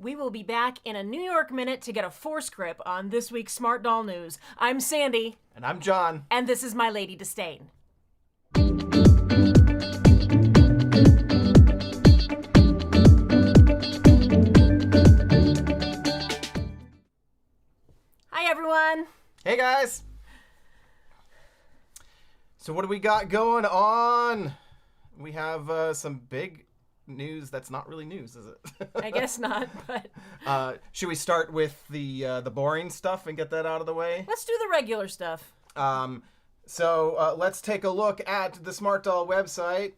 we will be back in a New York minute to get a force grip on this week's Smart Doll News. I'm Sandy. And I'm John. And this is My Lady Disdain. Hi, everyone. Hey, guys. So what do we got going on? We have some big news that's not really news, is it? I guess not, but... should we start with the boring stuff and get that out of the way? Let's do the regular stuff. So let's take a look at the Smart Doll website.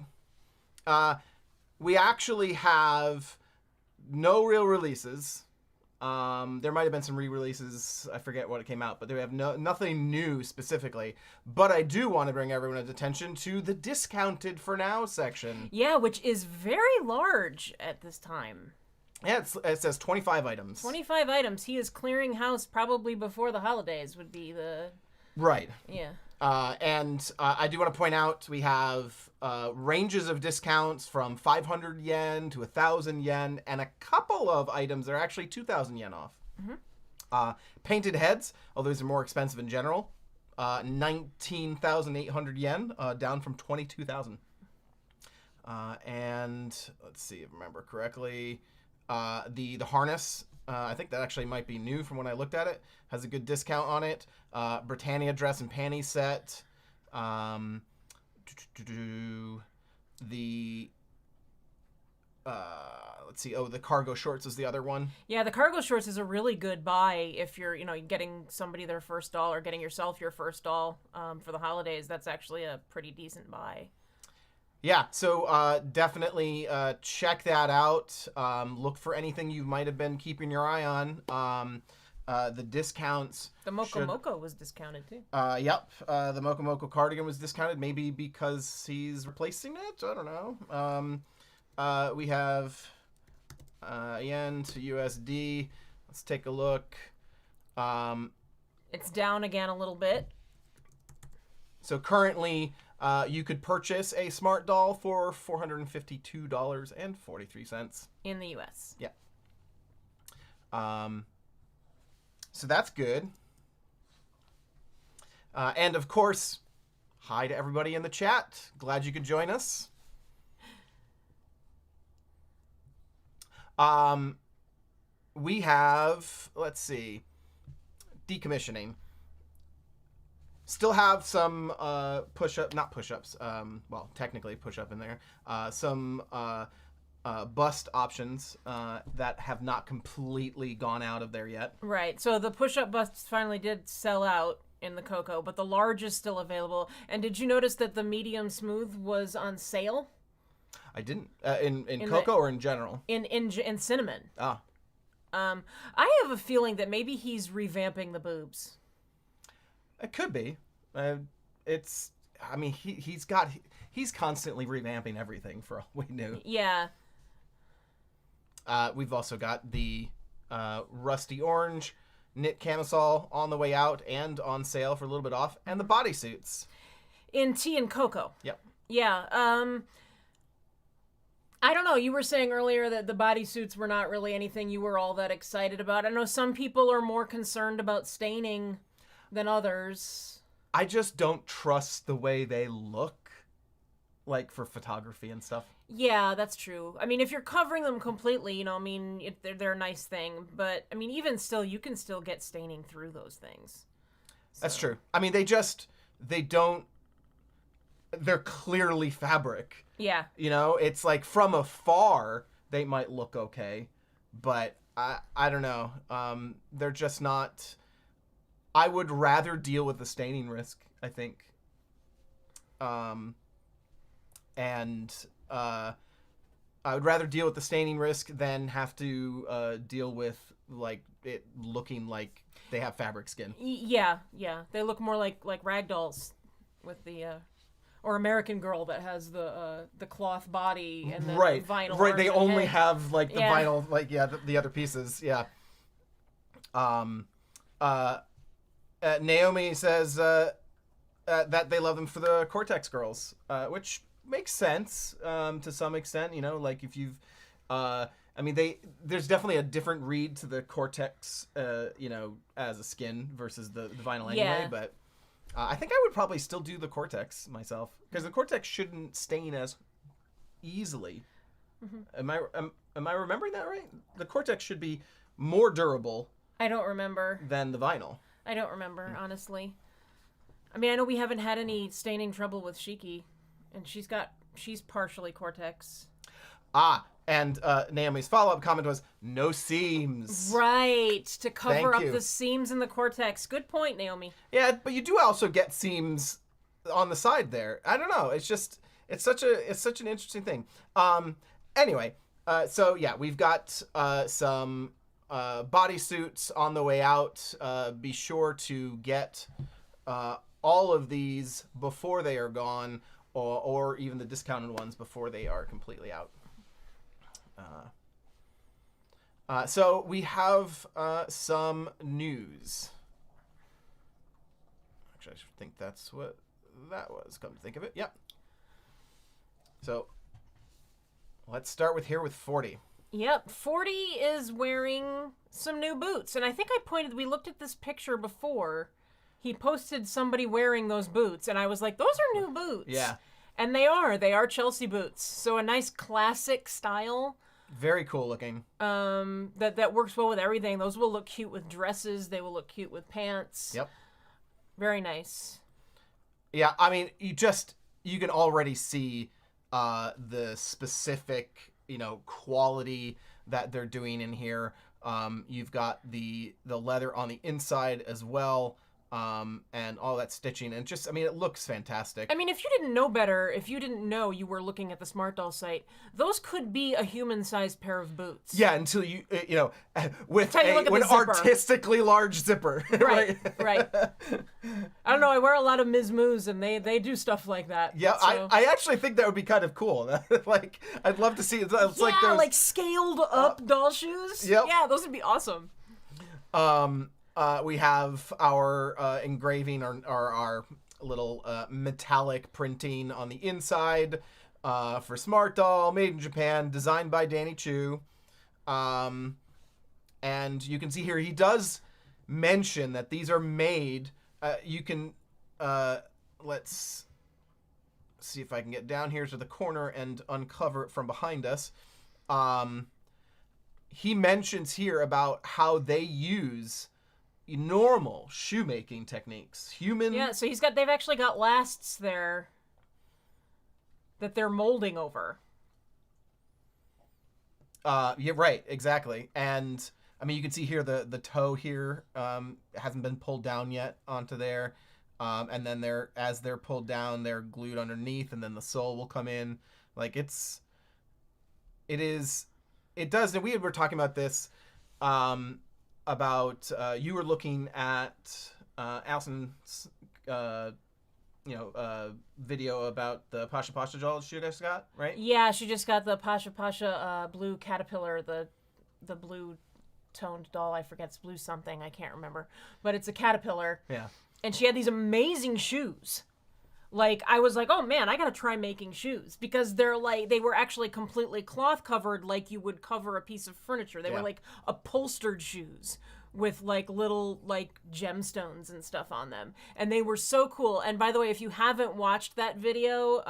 We actually have no real releases. There might have been some re-releases. I forget what it came out, but they have nothing new specifically. But I do want to bring everyone's attention to the discounted for now section. Yeah, which is very large at this time. Yeah, it says 25 items. 25 items. He is clearing house probably before the holidays would be the... Right. Yeah. And I do want to point out we have ranges of discounts from 500 yen to 1,000 yen, and a couple of items that are actually 2,000 yen off. Mm-hmm. Painted heads, although these are more expensive in general, 19,800 yen, down from 22,000. And let's see if I remember correctly, the harness. I think that actually might be new from when I looked at it. Has a good discount on it. Britannia dress and panty set. Let's see. Oh, the cargo shorts is the other one. Yeah, the cargo shorts is a really good buy if you're, getting somebody their first doll or getting yourself your first doll for the holidays. That's actually a pretty decent buy. Yeah, so definitely check that out. Look for anything you might have been keeping your eye on. The discounts. The Moco was discounted too. Yep. The Moco cardigan was discounted, maybe because he's replacing it. I don't know. We have yen to USD. Let's take a look. It's down again a little bit. So currently, you could purchase a Smart Doll for $452.43 in the U.S. Yeah. So that's good. And of course, hi to everybody in the chat. Glad you could join us. We have, let's see, decommissioning. Still have some not push-ups, well, technically push-up in there. Some bust options that have not completely gone out of there yet. Right, so the push-up busts finally did sell out in the Coco, but the large is still available. And did you notice that the medium smooth was on sale? I didn't. In Coco or in general? In Cinnamon. Ah. I have a feeling that maybe he's revamping the boobs. It could be. He's constantly revamping everything for all we knew. Yeah. We've also got the rusty orange knit camisole on the way out and on sale for a little bit off, and the bodysuits. In Tea and Coco. Yep. Yeah. I don't know. You were saying earlier that the bodysuits were not really anything you were all that excited about. I know some people are more concerned about staining than others. I just don't trust the way they look, like for photography and stuff. Yeah, that's true. I mean, if you're covering them completely, they're a nice thing. But, even still, you can still get staining through those things. So. That's true. I mean, they're clearly fabric. Yeah. It's like from afar, they might look okay. But I don't know. They're just not... I would rather deal with the staining risk, I think. I would rather deal with the staining risk than have to deal with like it looking like they have fabric skin. Yeah. They look more like rag dolls with the or American Girl that has the cloth body and the vinyl. Right, they only head. have like the vinyl, like the other pieces. Yeah. Naomi says that they love them for the Cortex girls, which makes sense to some extent. Like if you've I mean, there's definitely a different read to the Cortex, as a skin versus the vinyl anyway. Yeah. But I think I would probably still do the Cortex myself because the Cortex shouldn't stain as easily. Mm-hmm. Am I remembering that right? The Cortex should be more durable. I don't remember. Than the vinyl. I don't remember, honestly. I mean, I know we haven't had any staining trouble with Shiki, and she's partially Cortex. And Naomi's follow-up comment was, no seams. Right, to cover up you. the seams in the Cortex. Good point, Naomi. Yeah, but you do also get seams on the side there. I don't know. It's such an interesting thing. Anyway, so yeah, we've got some bodysuits on the way out. Be sure to get all of these before they are gone, or even the discounted ones before they are completely out. So we have some news. Actually, I think that's what that was, come to think of it. Yep. So let's start with 40. Yep, 40 is wearing some new boots. And I think we looked at this picture before. He posted somebody wearing those boots, and I was like, those are new boots. Yeah. And they are Chelsea boots. So a nice classic style. Very cool looking. That works well with everything. Those will look cute with dresses. They will look cute with pants. Yep. Very nice. Yeah, I mean, you can already see the specific, quality that they're doing in here. You've got the leather on the inside as well. And all that stitching, and it looks fantastic. I mean, if you didn't know better, if you didn't know you were looking at the Smart Doll site, those could be a human-sized pair of boots. Yeah, until with an artistically large zipper. Right. I don't know, I wear a lot of Ms. Moos, and they do stuff like that. Yeah, so. I actually think that would be kind of cool. Like, I'd love to see it. It's like scaled up doll shoes. Yep. Yeah, those would be awesome. We have our engraving or our little metallic printing on the inside for Smart Doll, made in Japan, designed by Danny Chu. And you can see here, he does mention that these are made, you can, let's see if I can get down here to the corner and uncover it from behind us. He mentions here about how they use normal shoemaking techniques. Yeah, so they've actually got lasts there that they're molding over. Yeah, right, exactly. And I mean, you can see here the toe here hasn't been pulled down yet onto there. And then as they're pulled down, they're glued underneath, and then the sole will come in. Like it does. And we were talking about this. About you were looking at Allison's video about the Pasha Pasha doll she just got, right? Yeah, she just got the Pasha Pasha blue caterpillar, the blue toned doll. I forget, it's blue something, I can't remember, but it's a caterpillar. Yeah. And she had these amazing shoes. Like, I was like, oh man, I gotta try making shoes, because they were actually completely cloth covered, like you would cover a piece of furniture. They were like upholstered shoes with like little like gemstones and stuff on them, and they were so cool. And by the way, if you haven't watched that video,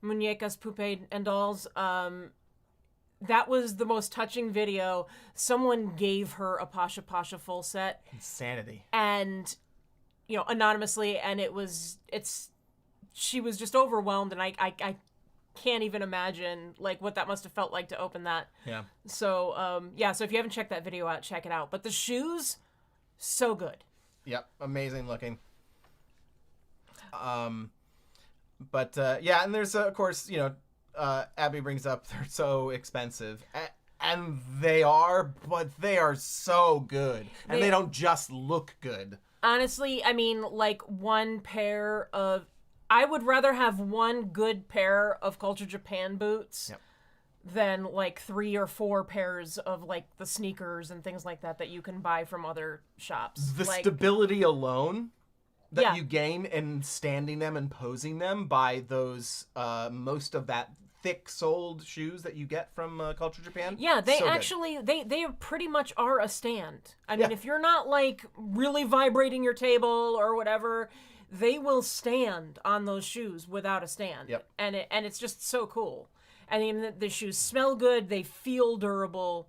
Muñecas, Pupe, and Dolls, that was the most touching video. Someone gave her a Pasha Pasha full set. Insanity. And anonymously, and she was just overwhelmed, and I can't even imagine like what that must have felt like to open that. Yeah. So so if you haven't checked that video out, check it out. But the shoes, so good. Yep, amazing looking. But and there's of course Abby brings up they're so expensive. And they are, but they are so good, and they don't just look good. Honestly, I mean, like I would rather have one good pair of Culture Japan boots than like 3 or 4 pairs of like the sneakers and things like that you can buy from other shops. The stability alone that you gain in standing them and posing them by those most of that thick-soled shoes that you get from Culture Japan. Yeah, they So actually they pretty much are a stand. I mean, Yeah. if you're not like really vibrating your table or whatever, they will stand on those shoes without a stand. Yep. And it's just so cool. I mean, the shoes smell good, they feel durable.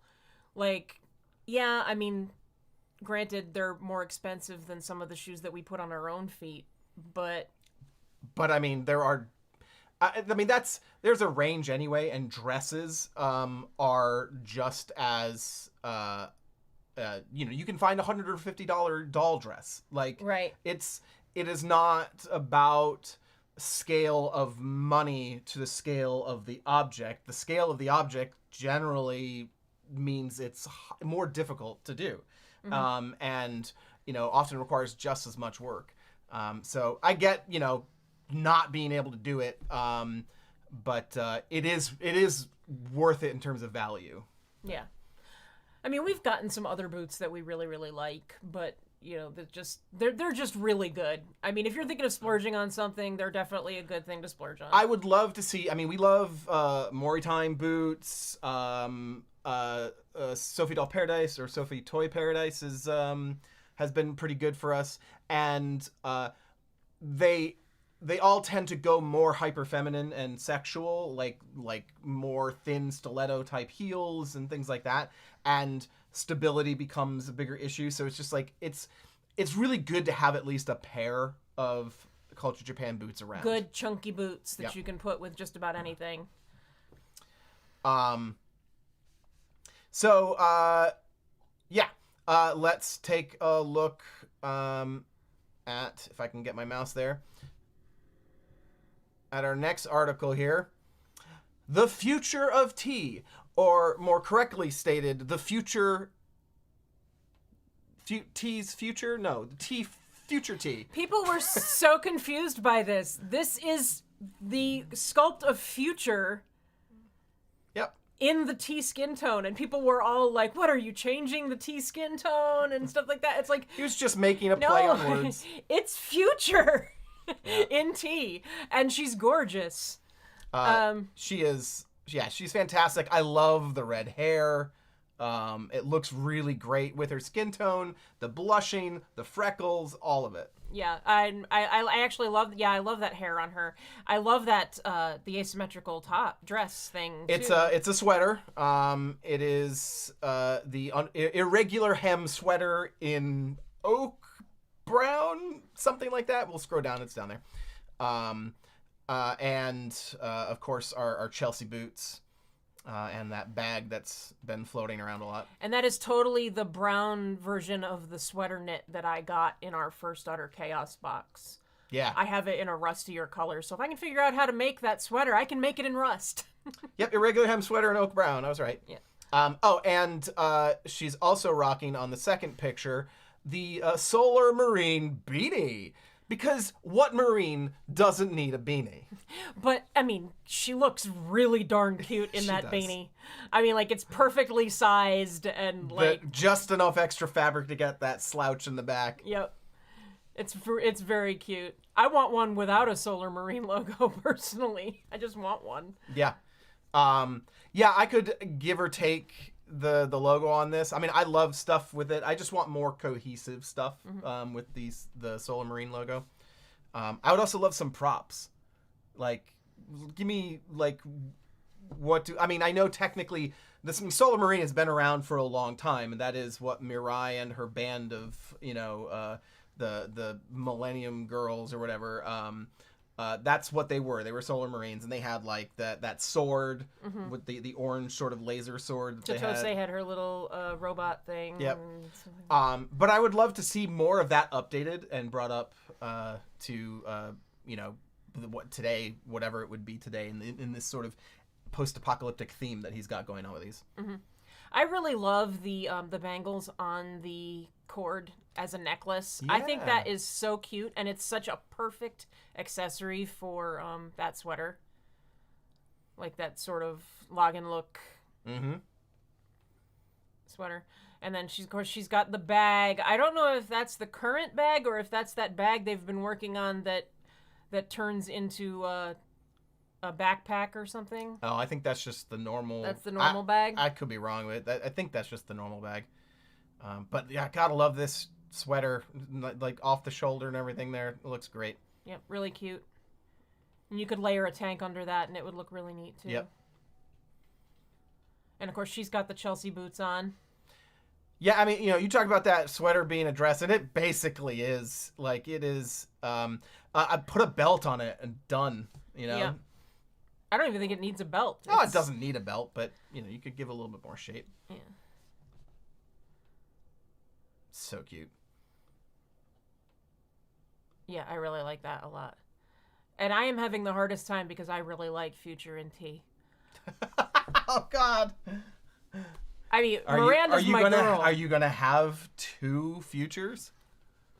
Like, yeah, I mean, granted, they're more expensive than some of the shoes that we put on our own feet, but I mean, there are. I mean, there's a range anyway, and dresses are just as you can find $150 doll dress. Like, right. it is not about scale of money to the scale of the object. The scale of the object generally means it's more difficult to do, and often requires just as much work. So I get not being able to do it, but it is worth it in terms of value. Yeah. I mean, we've gotten some other boots that we really, really like, but they're just really good. I mean, if you're thinking of splurging on something, they're definitely a good thing to splurge on. I would love to see. I mean, we love Moritime boots. Sophie Doll Paradise or Sophie Toy Paradise has been pretty good for us, and they all tend to go more hyper feminine and sexual, like more thin stiletto type heels and things like that, and stability becomes a bigger issue. So it's just like it's really good to have at least a pair of Culture Japan boots around. Good chunky boots that you can put with just about anything. So let's take a look at, if I can get my mouse there, at our next article here. The future of tea, or more correctly stated, the future... tea's future? No, the tea... future tea. People were so confused by this. This is the sculpt of future... Yep. in the tea skin tone, and people were all like, what, are you changing the tea skin tone and stuff like that? It's like, he was just making a play on words. It's future in tea, and she's gorgeous. She is, she's fantastic. I love the red hair. It looks really great with her skin tone, the blushing, the freckles, all of it. Yeah, I actually love. Yeah, I love that hair on her. I love that the asymmetrical top dress thing. It's too. a sweater. It is the Irregular Hem Sweater in oak brown, something like that. We'll scroll down. It's down there. And of course our Chelsea boots. And that bag that's been floating around a lot. And that is totally the brown version of the sweater knit that I got in our first Utter Chaos box. Yeah. I have it in a rustier color, so if I can figure out how to make that sweater, I can make it in rust. Yep, Irregular Hem Sweater in oak brown. I was right. Yeah. And she's also rocking on the second picture the Solar Marine beanie. Because what Marine doesn't need a beanie? But, I mean, she looks really darn cute in that beanie. I mean, like, it's perfectly sized and, like... just enough extra fabric to get that slouch in the back. Yep. It's very cute. I want one without a Solar Marine logo, personally. I just want one. Yeah. I could give or take the logo on this. I mean, I love stuff with it. I just want more cohesive stuff with the Solar Marine logo. I would also love some props. Like, give me like I know technically this Solar Marine has been around for a long time, and that is what Mirai and her band of the Millennium Girls or whatever. That's what they were. They were Solar Marines, and they had like that sword with the orange sort of laser sword. Chitose had her little robot thing. Yep. But I would love to see more of that updated and brought up to what today, whatever it would be today, in this sort of post-apocalyptic theme that he's got going on with these. Mm-hmm. I really love the bangles on the cord as a necklace. Yeah. I think that is so cute, and it's such a perfect accessory for that sweater. Like that sort of login look sweater. And then she's got the bag. I don't know if that's the current bag or if that's that bag they've been working on that turns into a backpack or something. Oh, I think that's just the normal. That's the normal bag? I could be wrong with it. I think that's just the normal bag. But yeah, gotta love this sweater, like off the shoulder and everything there. It looks great. Yep, really cute. And you could layer a tank under that and it would look really neat too. Yep. And of course she's got the Chelsea boots on. Yeah, I mean, you talk about that sweater being a dress, and it basically is. Like, it is, I put a belt on it and done, Yeah. I don't even think it needs a belt. No, it doesn't need a belt, but, you could give it a little bit more shape. Yeah. So cute. Yeah, I really like that a lot. And I am having the hardest time because I really like Future in T. Oh, God. I mean, Miranda's my girl. Are you gonna have 2 Futures?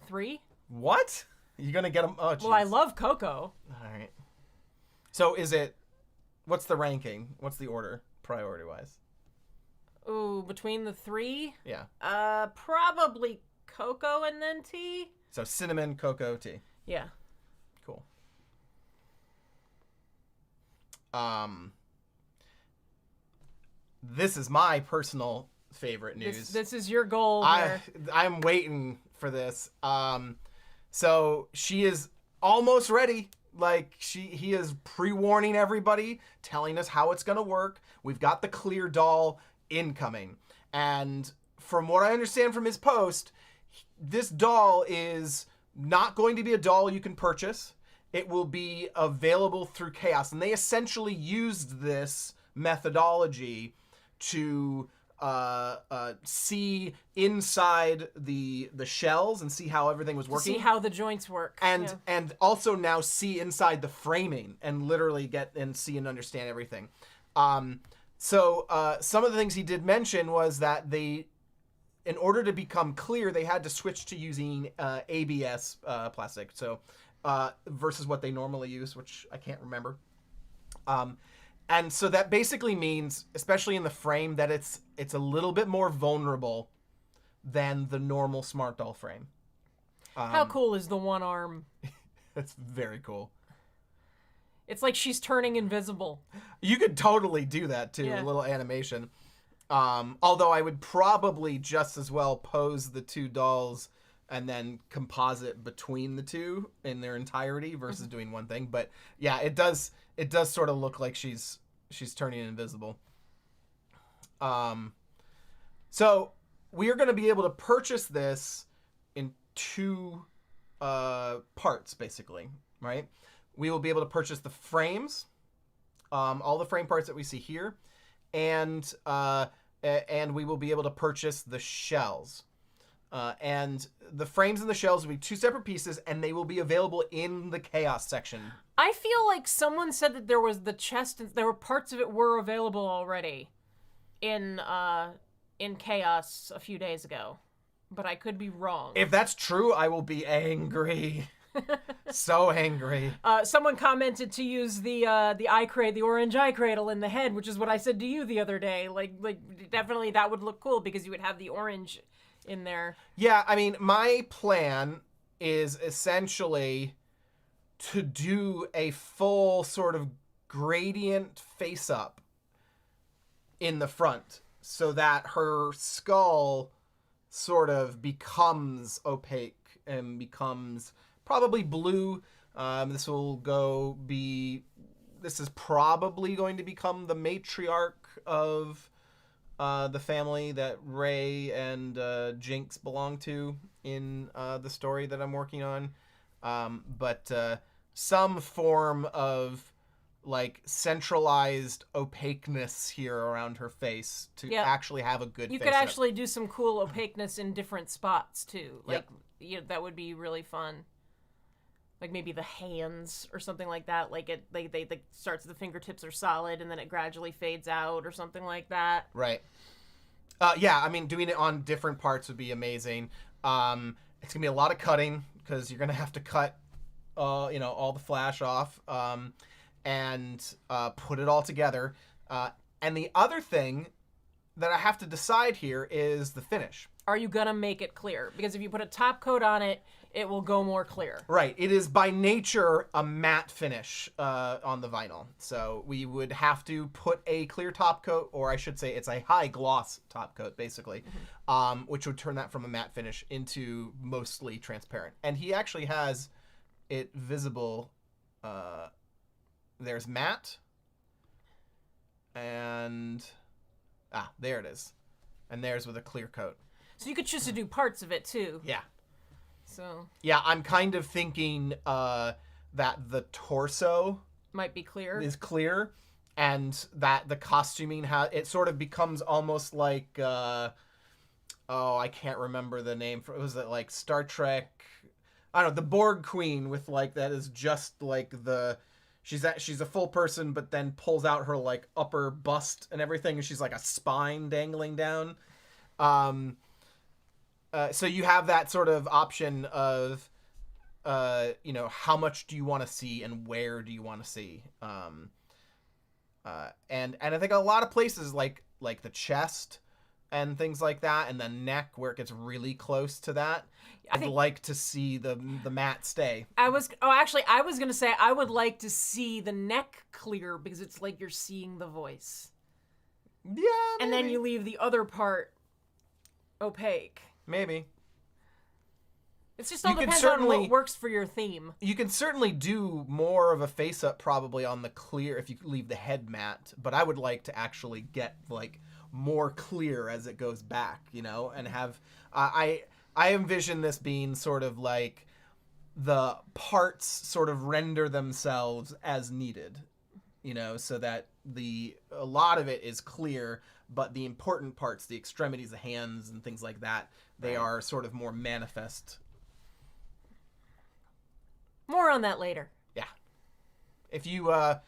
3? What? You gonna get them? Oh, geez. Well, I love Coco. All right. So what's the ranking? What's the order, priority-wise? Ooh, between the 3? Yeah. Probably Coco and then T. So cinnamon, cocoa, tea. Yeah. Cool. This is my personal favorite news. This is your goal there. I'm waiting for this. So she is almost ready. Like he is pre-warning everybody, telling us how it's gonna work. We've got the clear doll incoming. And from what I understand from his post, this doll is not going to be a doll you can purchase. It will be available through Chaos. And they essentially used this methodology to see inside the shells and see how everything was working. See how the joints work. And also now see inside the framing and literally get and see and understand everything. So some of the things he did mention was that in order to become clear, they had to switch to using ABS plastic. So versus what they normally use, which I can't remember. And so that basically means, especially in the frame, that it's a little bit more vulnerable than the normal Smart Doll frame. How cool is the one arm? That's very cool. It's like she's turning invisible. You could totally do that too, Yeah. a little animation. Although I would probably just as well pose the 2 dolls and then composite between the 2 in their entirety versus doing one thing. But yeah, it does sort of look like she's turning invisible. So we are going to be able to purchase this in 2 parts, basically, right? We will be able to purchase the frames, all the frame parts that we see here, and we will be able to purchase the shells. And the frames and the shells will be 2 separate pieces, and they will be available in the Chaos section. I feel like someone said that there was the chest, and there were parts of it were available already in Chaos a few days ago, but I could be wrong. If that's true, I will be angry. So angry. Someone commented to use the eye cradle, the orange eye cradle in the head, which is what I said to you the other day. Like definitely that would look cool because you would have the orange in there. Yeah, I mean, my plan is essentially to do a full sort of gradient face up in the front so that her skull sort of becomes opaque and becomes probably blue. This is probably going to become the matriarch of the family that Ray and Jinx belong to in the story that I'm working on. But some form of like centralized opaqueness here around her face to actually have a good face. You could actually do some cool opaqueness in different spots too. Like that would be really fun. Like maybe the hands or something like that. Like they starts the fingertips are solid and then it gradually fades out or something like that. Right. Yeah, I mean, doing it on different parts would be amazing. It's gonna be a lot of cutting because you're gonna have to cut, all the flash off, and put it all together. And the other thing that I have to decide here is the finish. Are you gonna make it clear? Because if you put a top coat on it, it will go more clear. Right. It is by nature a matte finish on the vinyl. So we would have to put a clear top coat, or I should say it's a high gloss top coat, basically, which would turn that from a matte finish into mostly transparent. And he actually has it visible. There's matte. And there it is. And there's with a clear coat. So you could choose to do parts of it too. Yeah. So yeah, I'm kind of thinking that the torso might be clear. Is clear, and that the costuming it sort of becomes almost like I can't remember the name for. Was it like Star Trek? I don't know, the Borg Queen with like that is just like she's a full person, but then pulls out her like upper bust and everything, and she's like a spine dangling down. So you have that sort of option of, how much do you want to see and where do you want to see? And I think a lot of places like the chest and things like that, and the neck where it gets really close to that, I'd like to see the matte stay. I was gonna say I would like to see the neck clear because it's like you're seeing the voice. Yeah, maybe. And then you leave the other part opaque. Maybe. It's just all depends on what works for your theme. You can certainly do more of a face-up probably on the clear if you leave the head matte, but I would like to actually get like more clear as it goes back, and have I envision this being sort of like the parts sort of render themselves as needed, so that a lot of it is clear, but the important parts, the extremities, the hands and things like that, they are sort of more manifest. More on that later. Yeah. If you want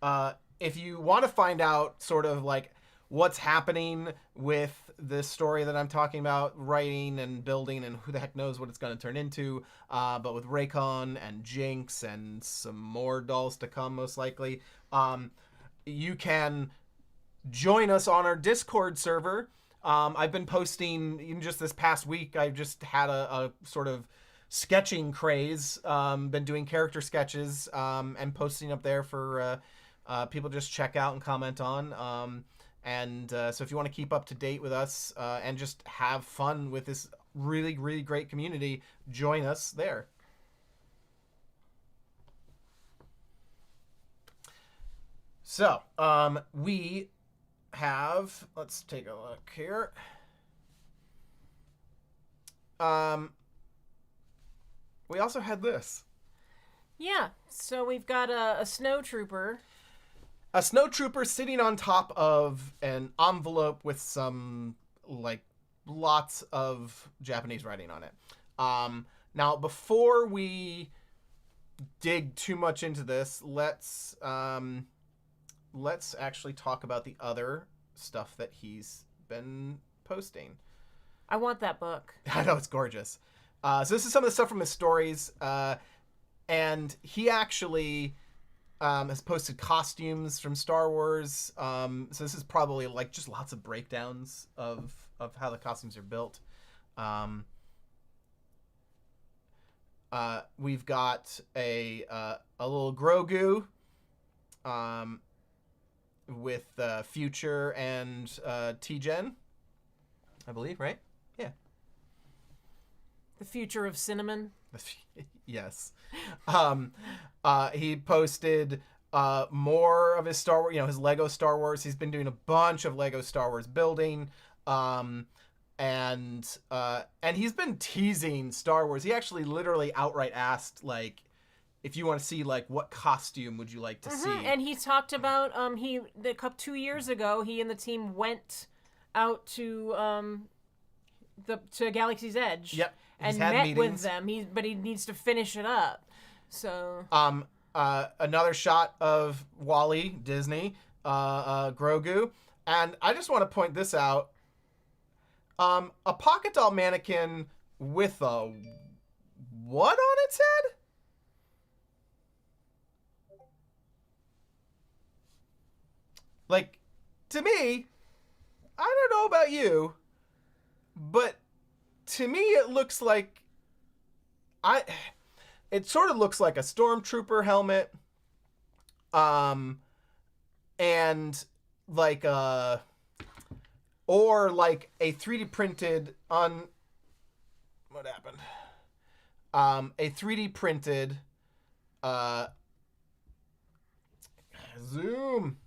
to find out sort of like what's happening with this story that I'm talking about, writing and building, and who the heck knows what it's going to turn into, but with Raycon and Jinx and some more dolls to come most likely, you can join us on our Discord server. I've been posting, even just this past week, I've just had a sort of sketching craze, been doing character sketches and posting up there for people to just check out and comment on. So if you want to keep up to date with us and just have fun with this really, really great community, join us there. So, we have, let's take a look here. We also had this. Yeah, so we've got a snow trooper. A snow trooper sitting on top of an envelope with some, like, lots of Japanese writing on it. Now, before we dig too much into this, let's actually talk about the other stuff that he's been posting. I want that book. I know, it's gorgeous. So this is some of the stuff from his stories. And he actually has posted costumes from Star Wars. So this is probably like just lots of breakdowns of how the costumes are built. We've got a little Grogu with Future and T-Gen, I believe, right? Yeah. The future of cinnamon. Yes. He posted more of his Star Wars, his Lego Star Wars. He's been doing a bunch of Lego Star Wars building. And he's been teasing Star Wars. He actually literally outright asked, like, if you want to see, like, what costume would you like to see? And he talked about 2 years ago, he and the team went out to Galaxy's Edge. Yep. And met with them. But he needs to finish it up. So another shot of Wally, Disney, Grogu, and I just want to point this out. A pocket doll mannequin with a what on its head? Like, to me, I don't know about you, but to me it looks like it sort of looks like a stormtrooper helmet, and like or like a 3D printed what happened? A 3D printed zoom.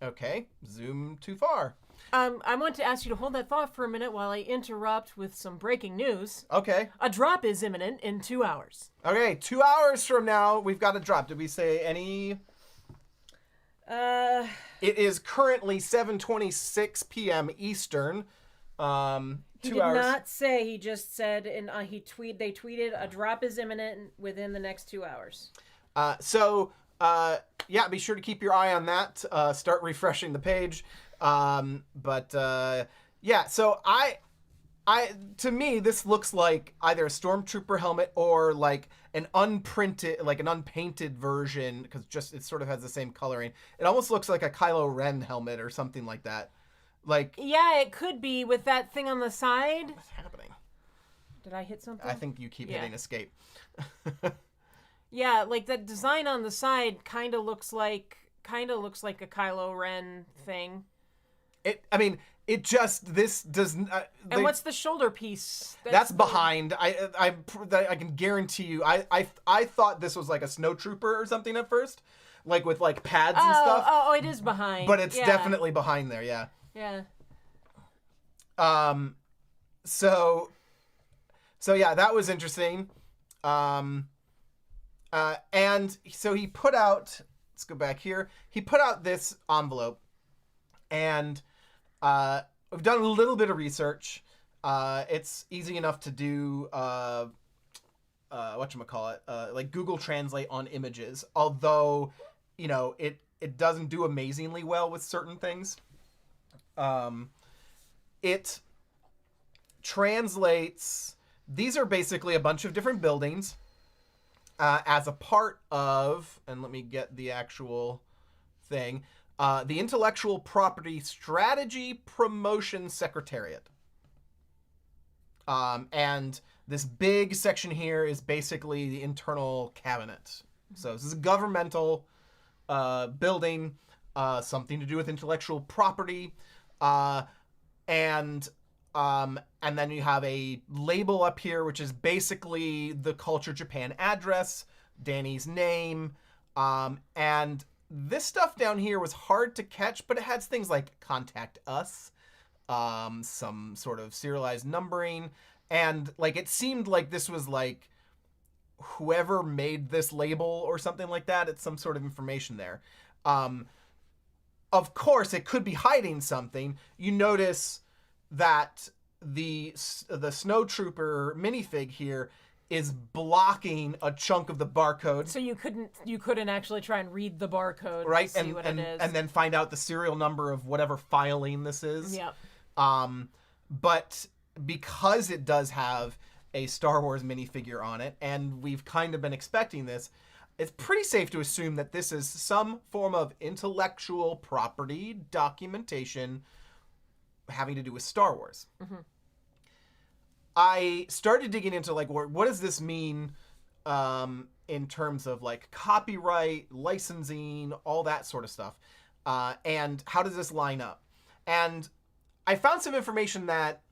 Okay, zoom too far. I want to ask you to hold that thought for a minute while I interrupt with some breaking news. Okay. A drop is imminent in 2 hours. Okay, 2 hours from now, we've got a drop. Did we say any? It is currently 7:26 p.m. Eastern. He 2 did hours. not say. He just said, and they tweeted, a drop is imminent within the next 2 hours. Yeah, be sure to keep your eye on that. Start refreshing the page. Yeah, so to me, this looks like either a stormtrooper helmet or like an unprinted, like an unpainted version, because just it sort of has the same coloring. It almost looks like a Kylo Ren helmet or something like that. Like, yeah, it could be with that thing on the side. what's happening? Did I hit something? I think you keep hitting escape. Yeah, like that design on the side kind of looks like a Kylo Ren thing. This does. And what's the shoulder piece? That's behind. I can guarantee you. I thought this was like a snow trooper or something at first, like with like pads and stuff. Oh, it is behind. But it's definitely behind there. Yeah. Yeah. So yeah, that was interesting. And so he put out. Let's go back here. He put out this envelope, and we've done a little bit of research. It's easy enough to do whatchamacallit, like Google Translate on images, although, it doesn't do amazingly well with certain things. It translates, these are basically a bunch of different buildings as a part of, and let me get the actual thing, the Intellectual Property Strategy Promotion Secretariat. And this big section here is basically the internal cabinet. So this is a governmental building, something to do with intellectual property. And then you have a label up here, which is basically the Culture Japan address, Danny's name, and this stuff down here was hard to catch, but it has things like contact us, some sort of serialized numbering, and like it seemed like this was like whoever made this label or something like that. It's some sort of information there. Of course, it could be hiding something. You notice that the Snow Trooper minifig here is blocking a chunk of the barcode. So you couldn't actually try and read the barcode, right? And see what it is, and then find out the serial number of whatever filing this is. Yeah. But because it does have a Star Wars minifigure on it, and we've kind of been expecting this, it's pretty safe to assume that this is some form of intellectual property documentation having to do with Star Wars. Mm-hmm. I started digging into like what does this mean in terms of like copyright, licensing, all that sort of stuff, and how does this line up? And I found some information that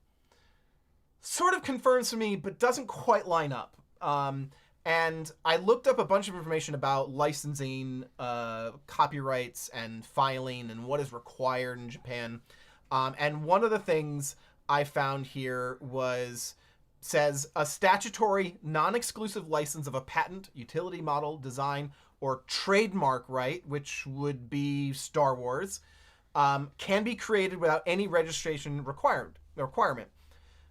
sort of confirms for me, but doesn't quite line up. And I looked up a bunch of information about licensing, copyrights, and filing, and what is required in Japan. And one of the things I found here says a statutory non-exclusive license of a patent, utility model, design, or trademark right, which would be Star Wars, can be created without any registration requirement.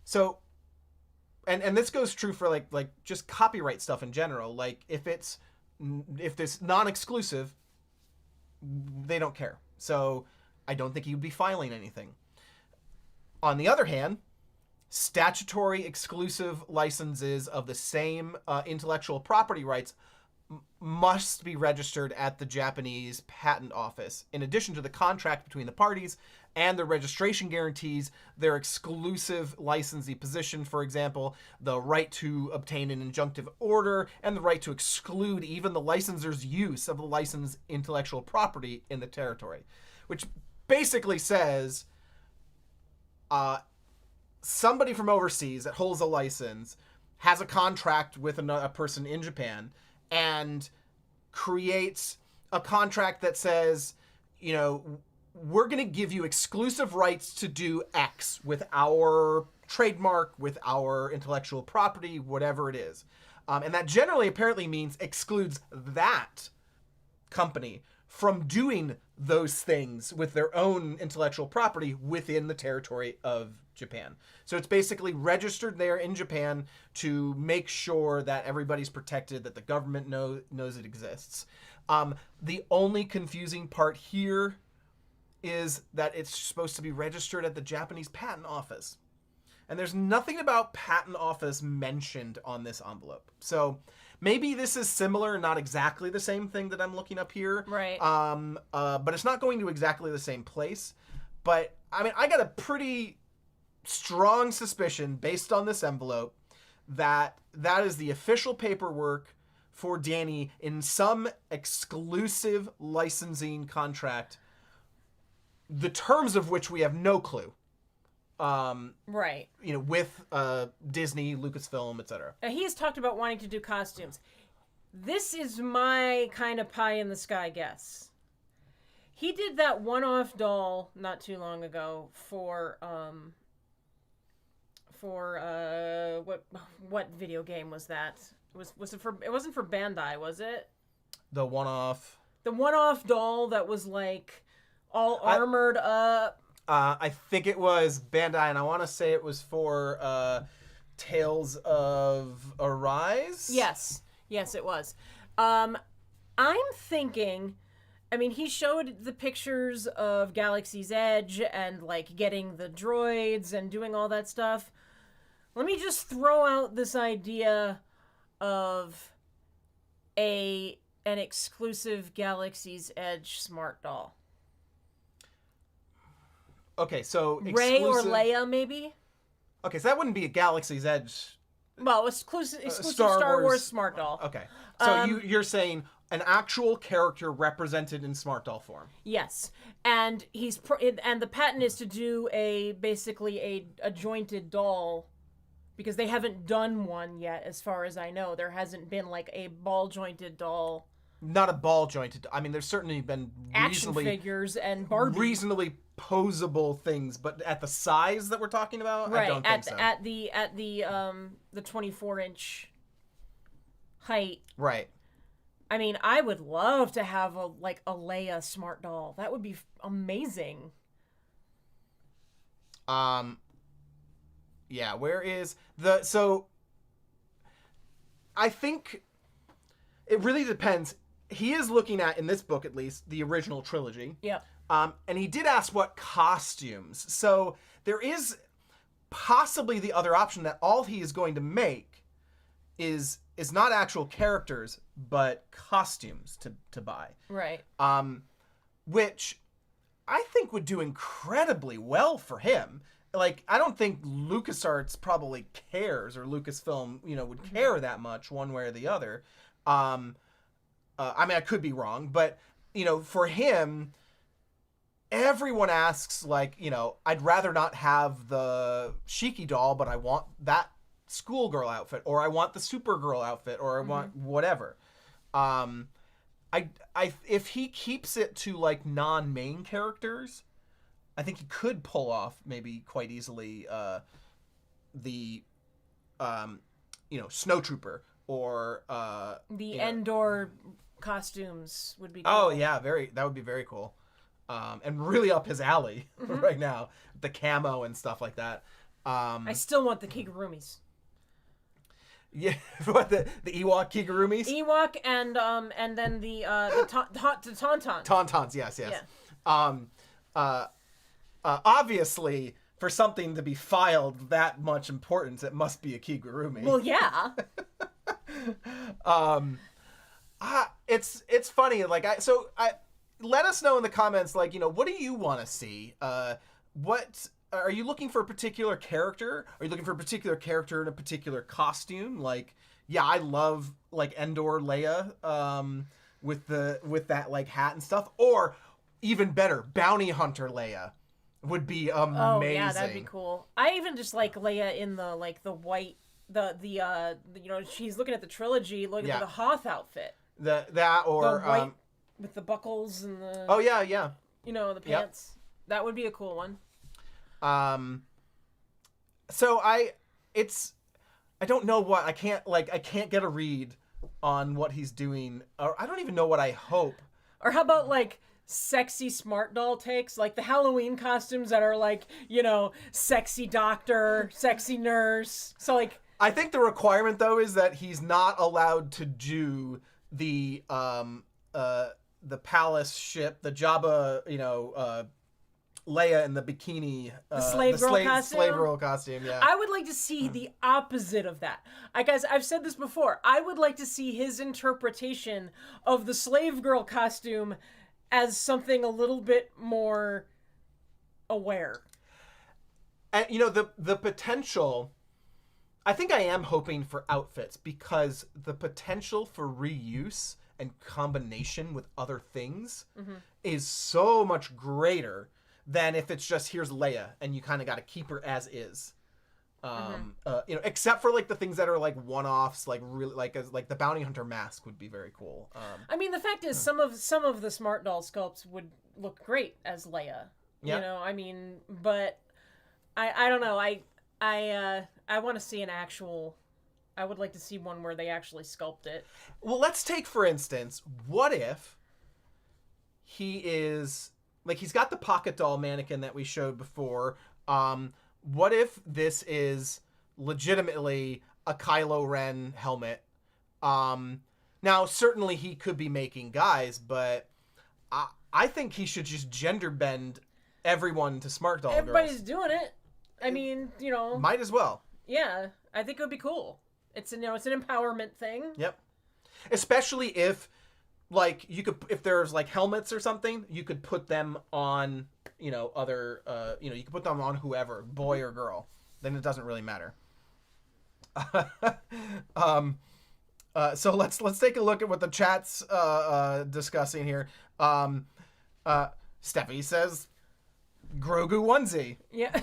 So, and this goes true for like just copyright stuff in general. Like if it's non-exclusive, they don't care. So I don't think you'd be filing anything. On the other hand, statutory exclusive licenses of the same intellectual property rights must be registered at the Japanese Patent Office. In addition to the contract between the parties and the registration guarantees their exclusive licensee position, for example, the right to obtain an injunctive order and the right to exclude even the licensor's use of the licensed intellectual property in the territory, which basically says somebody from overseas that holds a license has a contract with a person in Japan and creates a contract that says, you know, we're going to give you exclusive rights to do X with our trademark, with our intellectual property, whatever it is. And that generally apparently means excludes that company from doing those things with their own intellectual property within the territory of Japan. So it's basically registered there in Japan to make sure that everybody's protected, that the government knows it exists. The only confusing part here is that it's supposed to be registered at the Japanese Patent Office. And there's nothing about Patent Office mentioned on this envelope. So maybe this is similar, not exactly the same thing that I'm looking up here. Right. But it's not going to exactly the same place. But, I mean, I got a pretty strong suspicion based on this envelope that that is the official paperwork for Danny in some exclusive licensing contract, the terms of which we have no clue. Right. You know, with Disney, Lucasfilm, etc. He has talked about wanting to do costumes. This is my kind of pie in the sky guess. He did that one-off doll not too long ago for what video game was that? It wasn't for Bandai, was it? The one-off doll that was like all armored up. I think it was Bandai, and I want to say it was for Tales of Arise. Yes, it was. I'm thinking, I mean, he showed the pictures of Galaxy's Edge and like getting the droids and doing all that stuff. Let me just throw out this idea of an exclusive Galaxy's Edge smart doll. Okay, so Rey or Leia, maybe? Okay, so that wouldn't be a Galaxy's Edge. Well, exclusive Star Wars smart doll. Okay, so you're saying an actual character represented in smart doll form. Yes, and and the patent is to do basically a jointed doll, because they haven't done one yet, as far as I know. There hasn't been like a ball jointed doll. Not a ball jointed. I mean, there's certainly been action figures and Barbie. Reasonably posable things, but at the size that we're talking about, right. I don't think so. At the 24-inch height. Right. I mean, I would love to have a Leia smart doll. That would be amazing. Yeah, where is so I think it really depends. He is looking at, in this book at least, the original trilogy. Yeah. And he did ask what costumes. So there is possibly the other option that all he is going to make is not actual characters, but costumes to buy. Right. Which I think would do incredibly well for him. Like, I don't think LucasArts probably cares, or Lucasfilm, would care that much one way or the other. I mean, I could be wrong, but, for him, everyone asks, like, I'd rather not have the Shiki doll, but I want that schoolgirl outfit, or I want the Supergirl outfit, or I want whatever. If he keeps it to, like, non-main characters, I think he could pull off maybe quite easily the Snowtrooper, or the Endor costumes would be cool. Oh yeah, that would be very cool. And really up his alley right now, the camo and stuff like that. I still want the Kigurumis. Yeah, what the Ewok Kigurumis? Ewok and then the Tauntauns. Tauntauns, yes. Yeah. Obviously, for something to be filed that much importance, it must be a Kigurumi. Well, yeah. It's funny. Like I let us know in the comments. Like, what do you want to see? What are you looking for? A particular character? Are you looking for a particular character in a particular costume? Like, yeah, I love like Endor Leia with that like hat and stuff. Or even better, Bounty Hunter Leia would be amazing. Oh yeah, that'd be cool. I even just like Leia in the white she's looking at the trilogy, looking at the Hoth outfit. That or the white with the buckles and the yeah. The pants. Yep. That would be a cool one. So I don't know what I can't get a read on what he's doing, or I don't even know what I hope. Or how about like sexy smart doll takes, like the Halloween costumes that are like, sexy doctor, sexy nurse. So like I think the requirement though is that he's not allowed to do the palace ship, the Jabba, Leia in the bikini, the slave girl costume. Yeah, I would like to see the opposite of that. Guys, I've said this before. I would like to see his interpretation of the slave girl costume as something a little bit more aware. And the potential. I think I am hoping for outfits because the potential for reuse and combination with other things is so much greater than if it's just here's Leia and you kind of got to keep her as is. Except for like the things that are like one-offs, like really like the Bounty Hunter mask would be very cool. I mean, the fact is some of the smart doll sculpts would look great as Leia. Yeah. But I don't know. I want to see an actual. I would like to see one where they actually sculpt it. Well, let's take for instance, what if he is like he's got the pocket doll mannequin that we showed before. What if this is legitimately a Kylo Ren helmet? Now, certainly he could be making guys, but I think he should just gender bend everyone to smart doll Everybody's girls. doing it. I mean, Might as well. Yeah, I think it would be cool. It's an empowerment thing. Yep. Especially if, like, if there's like helmets or something, you could put them on, other, you could put them on whoever, boy or girl. Then it doesn't really matter. So let's take a look at what the chat's discussing here. Steffi says, Grogu onesie. Yeah.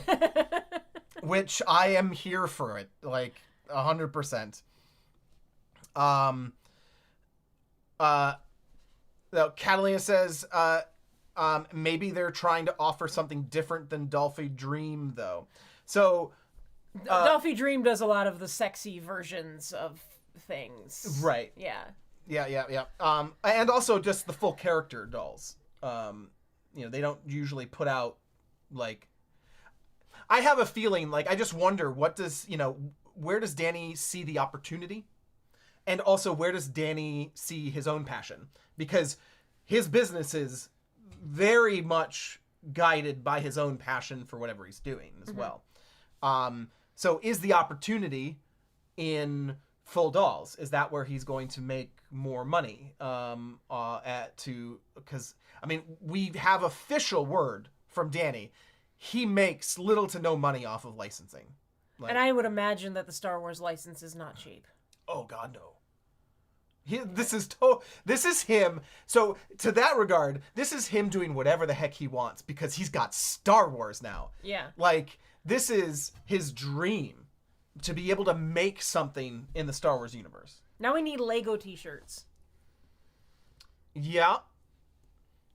Which I am here for it, like 100%. Catalina says, maybe they're trying to offer something different than Dolphy Dream, though. So Dolphy Dream does a lot of the sexy versions of things. Right. Yeah. Yeah. And also just the full character dolls. They don't usually put out like. I have a feeling, like, I just wonder where does Danny see the opportunity? And also, where does Danny see his own passion? Because his business is very much guided by his own passion for whatever he's doing as well. So is the opportunity in full dolls? Is that where he's going to make more money? Because, we have official word from Danny. He makes little to no money off of licensing. And I would imagine that the Star Wars license is not cheap. Oh, God, no. This is him. So, to that regard, this is him doing whatever the heck he wants because he's got Star Wars now. Yeah. Like, this is his dream to be able to make something in the Star Wars universe. Now we need Lego t-shirts. Yeah.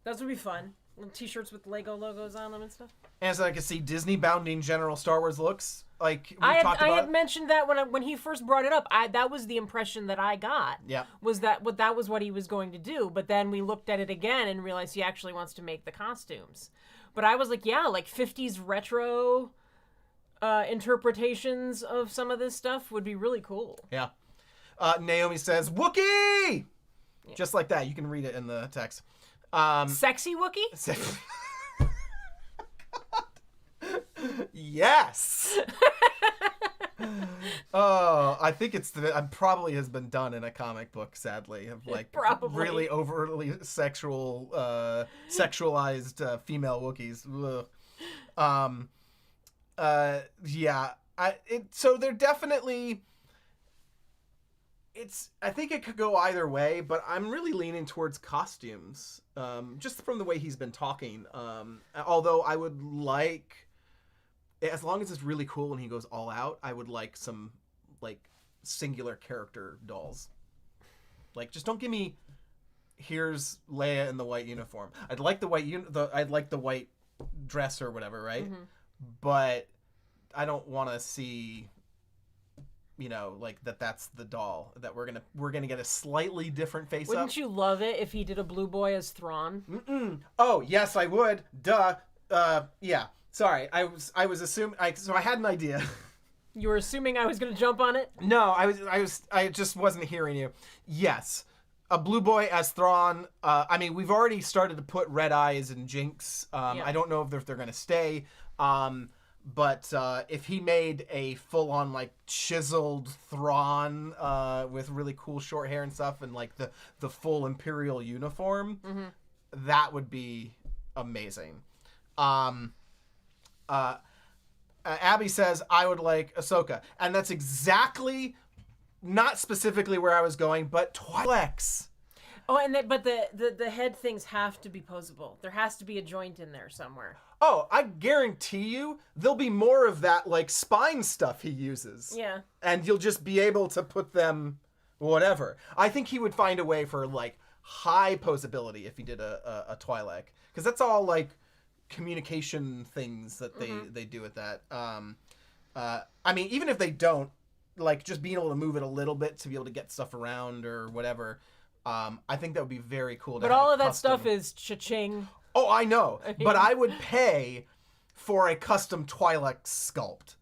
Those would be fun. Little t-shirts with Lego logos on them and stuff. And so I can see Disney bounding general Star Wars looks. Like I had mentioned that when he first brought it up. That was the impression that I got. Yeah. Was that was what he was going to do? But then we looked at it again and realized he actually wants to make the costumes. But I was like, yeah, like 50s retro interpretations of some of this stuff would be really cool. Yeah. Naomi says, Wookiee! Yeah. Just like that. You can read it in the text. Sexy Wookiee? Yes. Oh, I think probably has been done in a comic book, sadly, of like Probably. really overly sexualized female Wookiees. Ugh. Yeah. So they're definitely. I think it could go either way, but I'm really leaning towards costumes, just from the way he's been talking. Although I would like, as long as it's really cool and he goes all out, I would like some like singular character dolls. Like, just don't give me, here's Leia in the white uniform. I'd like the white dress or whatever, right? Mm-hmm. But I don't want to see, like that's the doll that we're gonna get a slightly different face. Wouldn't you love it if he did a blue boy as Thrawn? Mm-mm. Oh yes, I would. Duh. Yeah. Sorry, I was assuming. So I had an idea. You were assuming I was gonna jump on it? No, I just wasn't hearing you. Yes, a blue boy as Thrawn. I mean, we've already started to put red eyes and Jinx. Yeah. I don't know if they're gonna stay. But if he made a full-on like chiseled Thrawn with really cool short hair and stuff, and like the full Imperial uniform, mm-hmm. that would be amazing. Abby says I would like Ahsoka, and that's exactly, not specifically where I was going, but Twi'leks. Oh, but the head things have to be posable. There has to be a joint in there somewhere. Oh, I guarantee you there'll be more of that like spine stuff he uses. Yeah. And you'll just be able to put them whatever. I think he would find a way for like high posability if he did a Twi'lek, because that's all like communication things that they do with that. I mean, even if they don't, like just being able to move it a little bit to be able to get stuff around or whatever, I think that would be very cool. But all of that stuff is cha-ching. Oh, I know, but I would pay for a custom Twi'lek sculpt.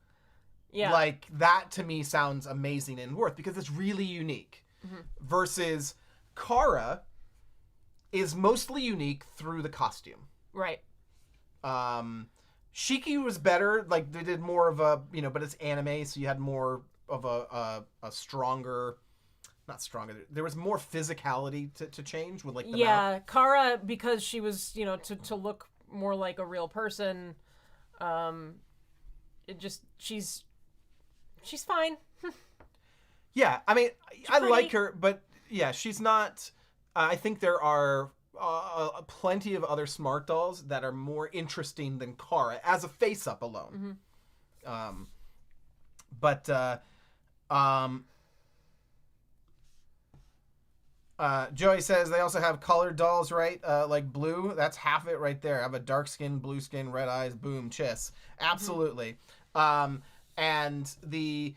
Yeah. Like, that to me sounds amazing and worth, because it's really unique. Mm-hmm. Versus Cara is mostly unique through the costume. Right. Shiki was better, like, they did more of a, but it's anime, so you had more of a stronger... Not stronger. There was more physicality to change with like the mouth. Cara, because she was to look more like a real person. It just she's fine. Yeah, I mean, I like her, but yeah, she's not. I think there are plenty of other smart dolls that are more interesting than Cara as a face-up alone. Mm-hmm. Joey says they also have colored dolls, right? Like blue. That's half it right there. I have a dark skin, blue skin, red eyes, boom, chiss. Absolutely. Mm-hmm. And the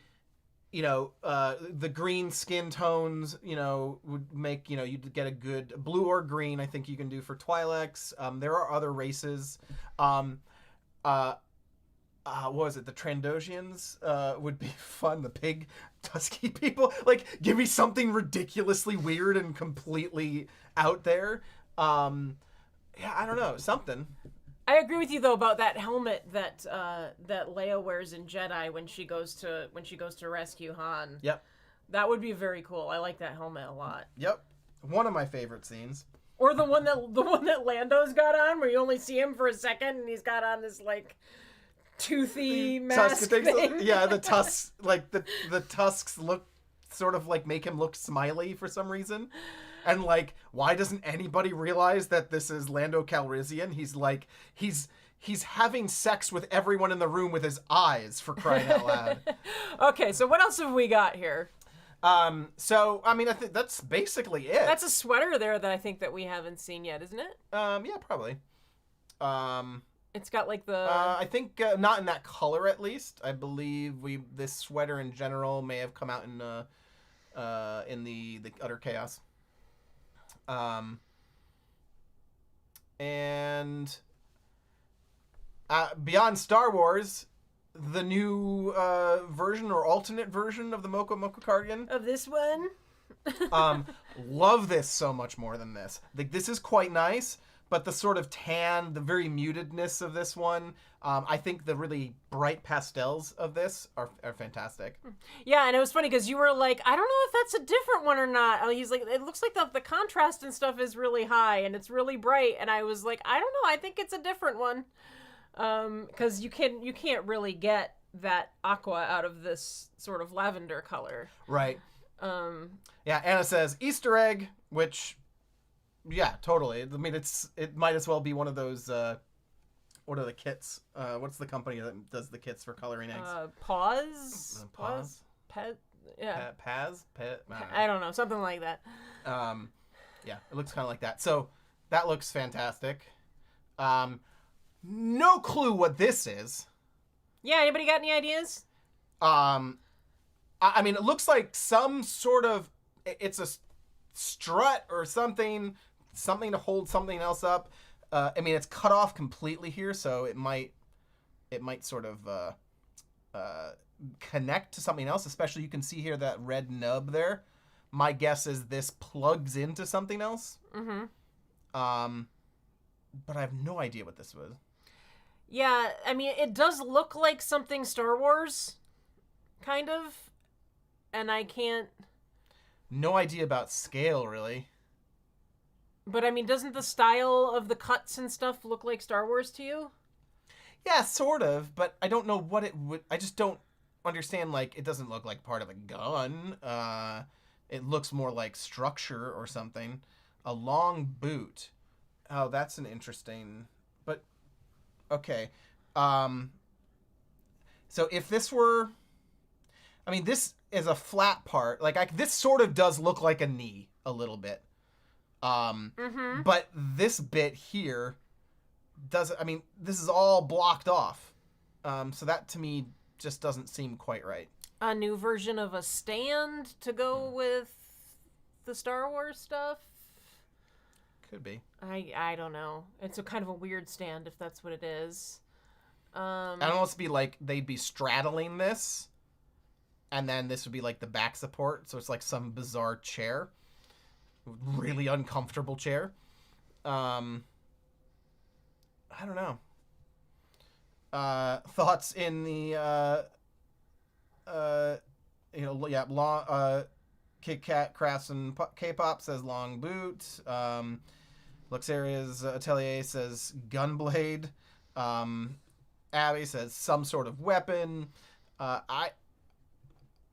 green skin tones, would make, you'd get a good blue or green. I think you can do for Twi'leks. There are other races. What was it? The Trandoshians would be fun. The pig tusky people. Like, give me something ridiculously weird and completely out there. Yeah, I don't know. Something. I agree with you though about that helmet that Leia wears in Jedi when she goes to rescue Han. Yep. That would be very cool. I like that helmet a lot. Yep. One of my favorite scenes. Or the one that Lando's got on, where you only see him for a second and he's got on this like toothy mask thing. Yeah, the tusks, like the tusks look sort of like make him look smiley for some reason. And like, why doesn't anybody realize that this is Lando Calrissian? He's like, he's having sex with everyone in the room with his eyes, for crying out loud. Okay, so what else have we got here? So I mean, I think that's basically it. That's a sweater there that I think that we haven't seen yet, isn't it? Yeah, probably. It's got like the... I think not in that color, at least. I believe this sweater in general may have come out in the Utter Chaos. And beyond Star Wars, the new version or alternate version of the Mocha Mocha cardigan. Of this one? Love this so much more than this. Like, this is quite nice. but the sort of tan, the very mutedness of this one, I think the really bright pastels of this are fantastic. Yeah, and it was funny because you were like, I don't know if that's a different one or not. He's like, it looks like the contrast and stuff is really high and it's really bright. And I was like, I don't know, I think it's a different one. Because you can't really get that aqua out of this sort of lavender color. Right. Yeah, Anna says Easter egg, which, yeah, totally. I mean, it might as well be one of those. What are the kits? What's the company that does the kits for coloring eggs? Pause. Pause. Pet. Yeah. Paz. Pet. I don't know, something like that. Yeah, it looks kind of like that. So that looks fantastic. No clue what this is. Yeah. Anybody got any ideas? I mean, it looks like some sort of. It's a strut or something to hold something else up. I mean, it's cut off completely here, so it might sort of connect to something else. Especially, you can see here that red nub there. My guess is this plugs into something else. Mm-hmm. But I have no idea what this was. Yeah, I mean, it does look like something Star Wars, kind of, and I can't. No idea about scale, really. But, I mean, doesn't the style of the cuts and stuff look like Star Wars to you? Yeah, sort of, but I don't know what it would... I just don't understand, like, it doesn't look like part of a gun. It looks more like structure or something. A long boot. Oh, that's an interesting... But, okay. So if this were... I mean, this is a flat part. Like, this sort of does look like a knee a little bit. But this bit here doesn't, I mean, this is all blocked off. So that to me just doesn't seem quite right. A new version of a stand to go with the Star Wars stuff? Could be. I don't know. It's a kind of a weird stand if that's what it is. It'd almost be like they'd be straddling this, and then this would be like the back support. So it's like some bizarre chair. Really uncomfortable chair. I don't know. Thoughts in the long Kit Kat Crafts and K-pop says long boot. Luxaria's Atelier says gunblade. Abby says some sort of weapon.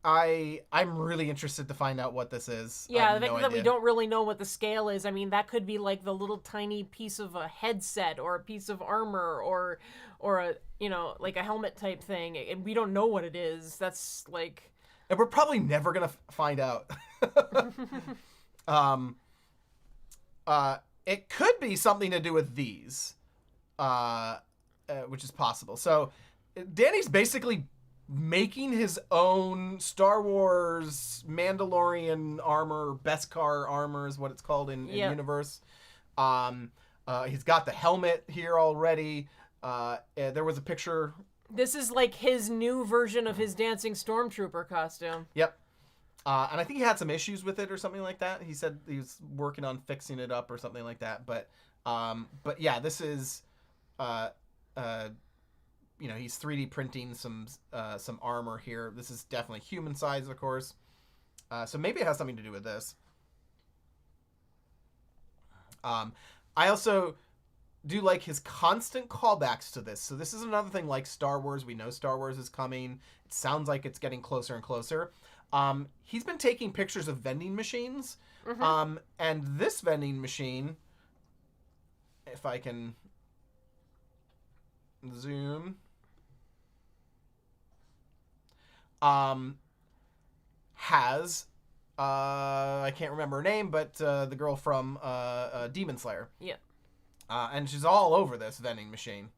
I'm really interested to find out what this is. Yeah, the fact that we don't really know what the scale is. I mean, that could be like the little tiny piece of a headset or a piece of armor or a, like a helmet type thing. And we don't know what it is. That's like... And we're probably never going to find out. It could be something to do with these, which is possible. So Danny's basically making his own Star Wars Mandalorian armor, Beskar armor is what it's called in universe. He's got the helmet here already. There was a picture. This is like his new version of his dancing stormtrooper costume. Yep. And I think he had some issues with it or something like that. He said he was working on fixing it up or something like that. But yeah, this is, he's 3D printing some armor here. This is definitely human size, of course. So maybe it has something to do with this. I also do like his constant callbacks to this. So this is another thing like Star Wars. We know Star Wars is coming. It sounds like it's getting closer and closer. He's been taking pictures of vending machines. And this vending machine, if I can zoom, has I can't remember her name, but the girl from Demon Slayer. Yeah. And she's all over this vending machine,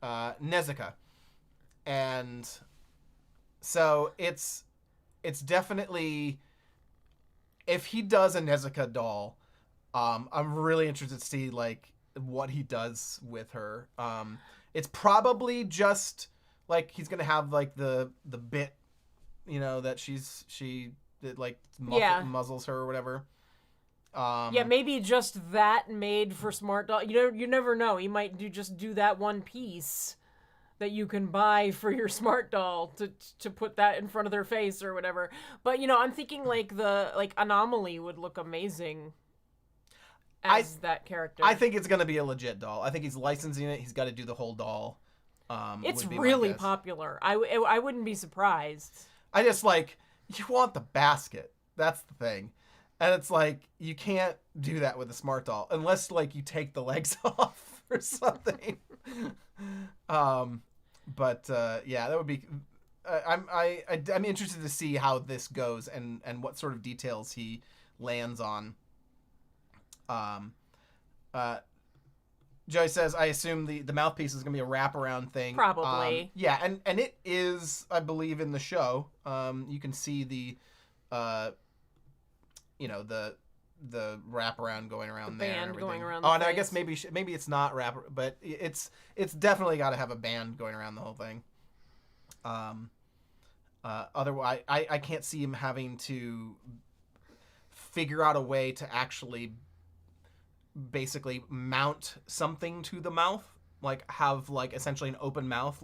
Nezuka. And so it's definitely, if he does a Nezuka doll, I'm really interested to see like what he does with her. It's probably just like he's gonna have like the bit, that that like muzzles her or whatever. Yeah, maybe just that made for Smart Doll. You never know. He might do that one piece that you can buy for your Smart Doll to put that in front of their face or whatever. But I'm thinking like Anomaly would look amazing as that character. I think it's gonna be a legit doll. I think he's licensing it. He's got to do the whole doll. It's really popular. I wouldn't be surprised. I just you want the basket. That's the thing. And it's you can't do that with a Smart Doll unless you take the legs off or something. But yeah, that would be. I'm interested to see how this goes and what sort of details he lands on. Joey says, I assume the mouthpiece is gonna be a wraparound thing. Probably. Yeah, and it is, I believe, in the show. You can see the the wraparound going around the there. Band going around. Oh, and I guess maybe it's not wrap, but it's definitely got to have a band going around the whole thing. Otherwise, I can't see him having to figure out a way to actually basically mount something to the mouth, have essentially an open mouth,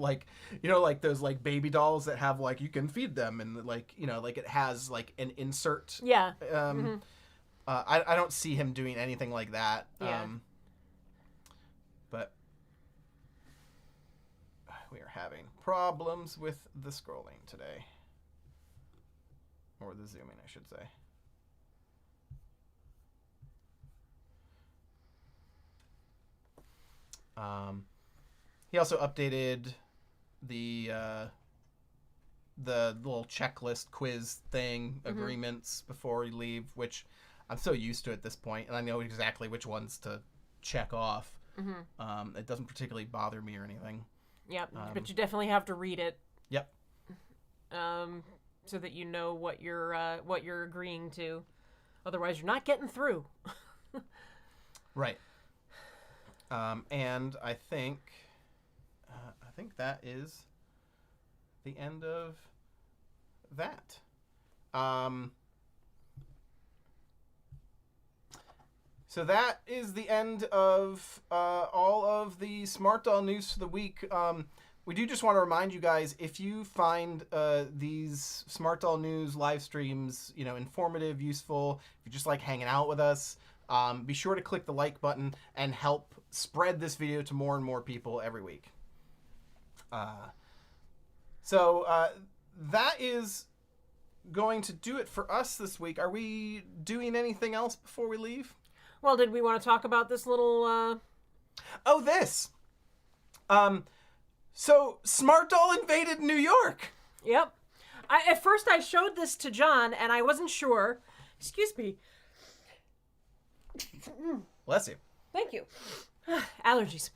those baby dolls that have you can feed them and it has an insert. Yeah. I don't see him doing anything like that. Yeah. But we are having problems with the scrolling today, or the zooming, I should say. He also updated the little checklist quiz thing, agreements before you leave, which I'm so used to at this point, and I know exactly which ones to check off. It doesn't particularly bother me or anything. Yep, but you definitely have to read it. Yep. So that you know what you're agreeing to. Otherwise, you're not getting through. Right. And I think that is the end of that. So that is the end of all of the Smart Doll news for the week. We do just want to remind you guys, if you find these Smart Doll news live streams, informative, useful, if you just like hanging out with us, be sure to click the like button and help spread this video to more and more people every week. So that is going to do it for us this week. Are we doing anything else before we leave? Well, did we want to talk about this little... Oh, this! So, Smart Doll invaded New York! Yep. At first I showed this to John, and I wasn't sure. Excuse me. Bless you. Thank you. Allergies.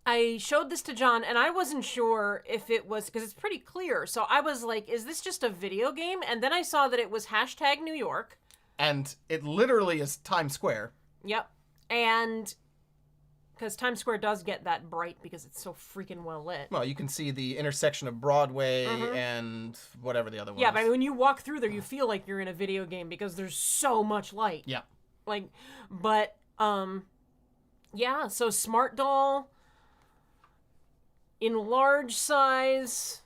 I showed this to John, and I wasn't sure if it was, because it's pretty clear. So I was like, is this just a video game? And then I saw that it was #New York. And it literally is Times Square. Yep. And because Times Square does get that bright because it's so freaking well lit. Well, you can see the intersection of Broadway and whatever the other one is. Yeah, but I mean, when you walk through there, you feel like you're in a video game because there's so much light. Yeah. Yeah, so Smart Doll in large size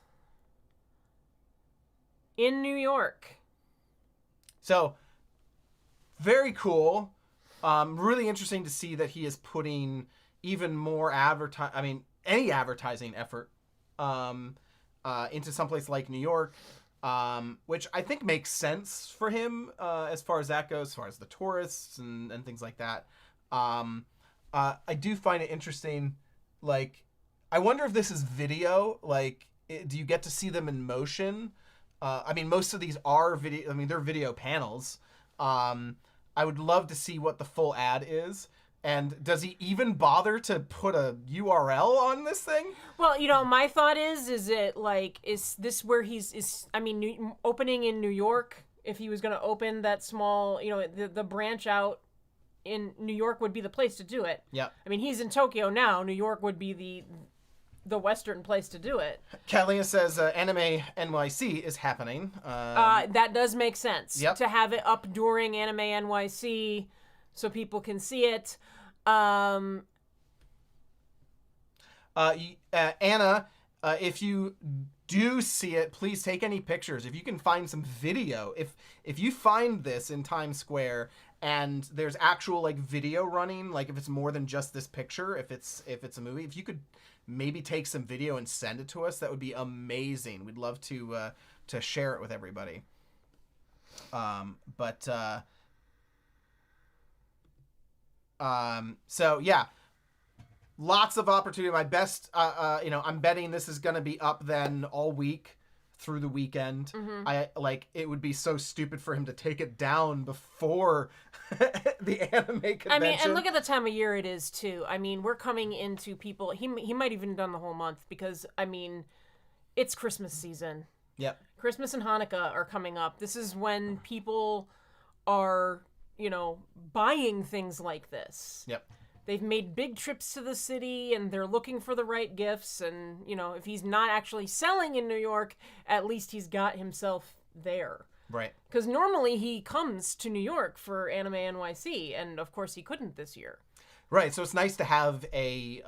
in New York. So, very cool. Really interesting to see that he is putting even more any advertising effort into someplace like New York, which I think makes sense for him as far as that goes, as far as the tourists and things like that. I do find it interesting, I wonder if this is video, do you get to see them in motion? Most of these are video, they're video panels. I would love to see what the full ad is. And does he even bother to put a URL on this thing? Well, my thought is this where opening in New York? If he was going to open that small, the branch out in New York would be the place to do it. Yeah. He's in Tokyo now. New York would be the Western place to do it. Catalina says Anime NYC is happening. That does make sense. Yep. To have it up during Anime NYC so people can see it. Anna, if you do see it, please take any pictures. If you can find some video, if you find this in Times Square and there's actual like video running, like if it's more than just this picture, if it's a movie, if you could maybe take some video and send it to us, that would be amazing. We'd love to share it with everybody. So yeah, lots of opportunity. My best, I'm betting this is going to be up then all week through the weekend. It would be so stupid for him to take it down before the anime convention. I mean, and look at the time of year it is too. I mean, we're coming into people. He might even have done the whole month because I mean, it's Christmas season. Yep. Christmas and Hanukkah are coming up. This is when people are, buying things like this. Yep. They've made big trips to the city and they're looking for the right gifts. And, if he's not actually selling in New York, at least he's got himself there. Right. Because normally he comes to New York for Anime NYC. And, of course, he couldn't this year. Right. So it's nice to have a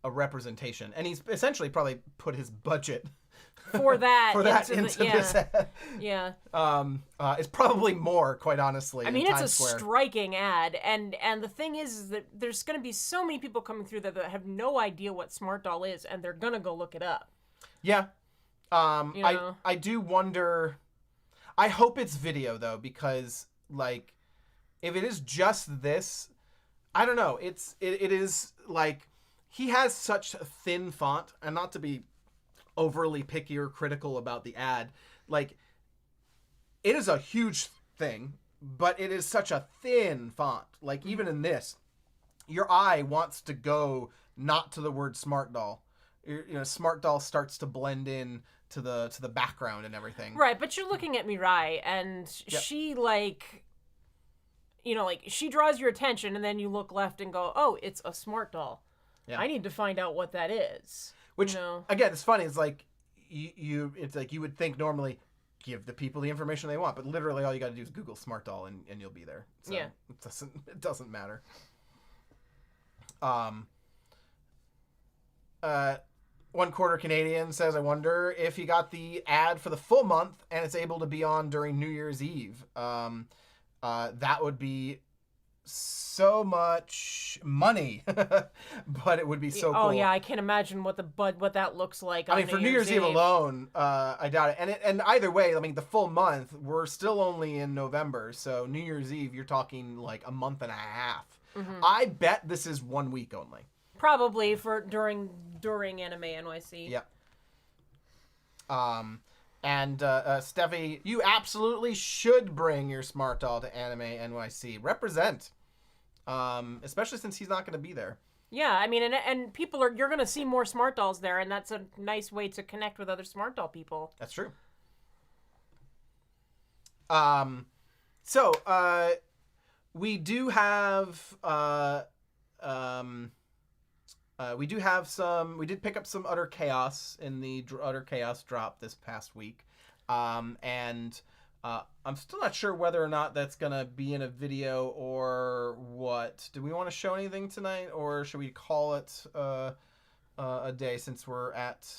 representation. And he's essentially probably put his budget for that into this ad. Yeah. It's probably more, quite honestly. I mean, it's Times Square. striking ad, and the thing is that there's going to be so many people coming through that have no idea what Smart Doll is, and they're gonna go look it up. Yeah. I do wonder. I hope it's video though, because like, if it is just this, I don't know. It is like he has such a thin font, and not to be overly picky or critical about the ad, like it is a huge thing, but it is such a thin font. Like even in this, your eye wants to go not to the word Smart Doll. Smart Doll starts to blend in to the background and everything. Right, but you're looking at Mirai, and Yep. she she draws your attention, and then you look left and go, oh, it's a Smart Doll. Yeah. I need to find out what that is. Which again, it's funny. It's like it's like you would think normally give the people the information they want, but literally all you got to do is Google Smart Doll and you'll be there. So yeah, it doesn't matter. One Quarter Canadian says, I wonder if he got the ad for the full month and it's able to be on during New Year's Eve. That would be so much money, but it would be so cool. Oh yeah, I can't imagine what that looks like. I mean, for New Year's Eve alone, I doubt it. And either way, I mean, the full month, we're still only in November, so New Year's Eve, you're talking like a month and a half. Mm-hmm. I bet this is 1 week only. Probably for during Anime NYC. Yep. And Steffi, you absolutely should bring your Smart Doll to Anime NYC. Represent. Especially since he's not going to be there. Yeah, I mean, and you're going to see more Smart Dolls there, and that's a nice way to connect with other Smart Doll people. That's true. We do have we did pick up some Utter Chaos in the Utter Chaos drop this past week. And I'm still not sure whether or not that's going to be in a video or what. Do we want to show anything tonight, or should we call it a day since we're at,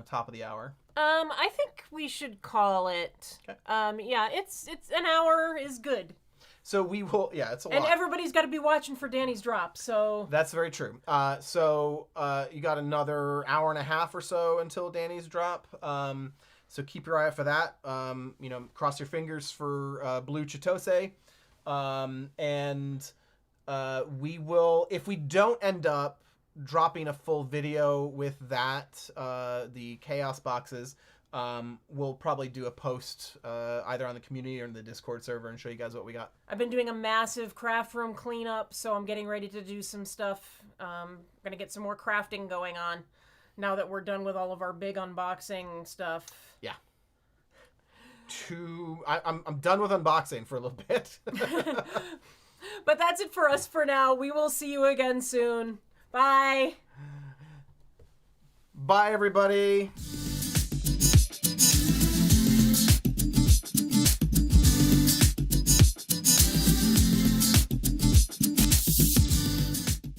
top of the hour? I think we should call it. Okay. Yeah, it's an hour is good. So we will, it's a lot. And everybody's got to be watching for Danny's drop, so... That's very true. So you got another hour and a half or so until Danny's drop. So keep your eye out for that. Cross your fingers for Blue Chitose. And we will, if we don't end up dropping a full video with that, the Chaos boxes, we'll probably do a post either on the community or in the Discord server and show you guys what we got. I've been doing a massive craft room cleanup, so I'm getting ready to do some stuff. Gonna get some more crafting going on now that we're done with all of our big unboxing stuff. Yeah. I'm done with unboxing for a little bit. But that's it for us for now. We will see you again soon. Bye. Bye, everybody.